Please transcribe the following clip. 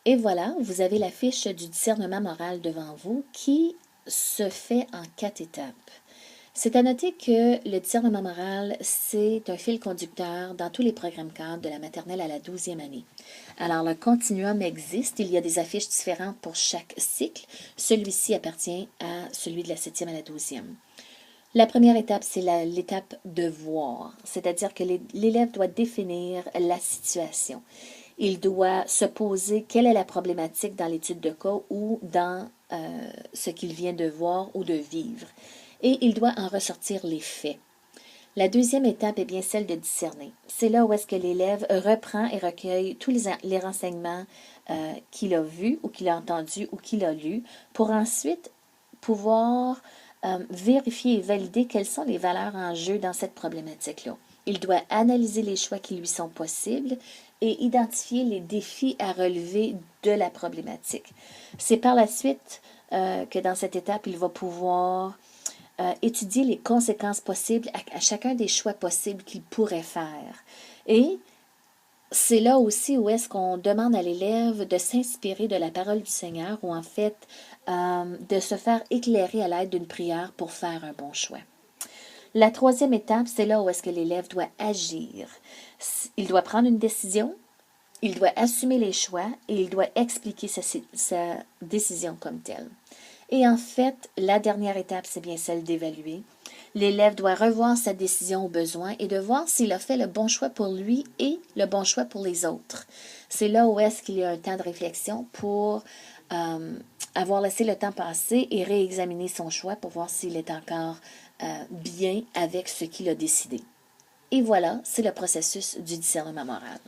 Et voilà, vous avez la fiche du discernement moral devant vous qui se fait en 4 étapes. C'est à noter que le discernement moral, c'est un fil conducteur dans tous les programmes cadres de la maternelle à la 12e année. Alors, le continuum existe, il y a des affiches différentes pour chaque cycle. Celui-ci appartient à celui de la 7e à la 12e. La première étape, c'est l'étape de voir, c'est-à-dire que l'élève doit définir la situation. Il doit se poser quelle est la problématique dans l'étude de cas ou dans ce qu'il vient de voir ou de vivre. Et il doit en ressortir les faits. La deuxième étape est bien celle de discerner. C'est là où est-ce que l'élève reprend et recueille tous les renseignements qu'il a vus ou qu'il a entendus ou qu'il a lus pour ensuite pouvoir vérifier et valider quelles sont les valeurs en jeu dans cette problématique-là. Il doit analyser les choix qui lui sont possibles et identifier les défis à relever de la problématique. C'est par la suite que dans cette étape, il va pouvoir étudier les conséquences possibles à chacun des choix possibles qu'il pourrait faire. Et c'est là aussi où est-ce qu'on demande à l'élève de s'inspirer de la parole du Seigneur ou en fait de se faire éclairer à l'aide d'une prière pour faire un bon choix. La troisième étape, c'est là où est-ce que l'élève doit agir. Il doit prendre une décision, il doit assumer les choix et il doit expliquer sa décision comme telle. Et en fait, la dernière étape, c'est bien celle d'évaluer. L'élève doit revoir sa décision au besoin et de voir s'il a fait le bon choix pour lui et le bon choix pour les autres. C'est là où est-ce qu'il y a un temps de réflexion pour avoir laissé le temps passer et réexaminer son choix pour voir s'il est encore bien avec ce qu'il a décidé. Et voilà, c'est le processus du discernement moral.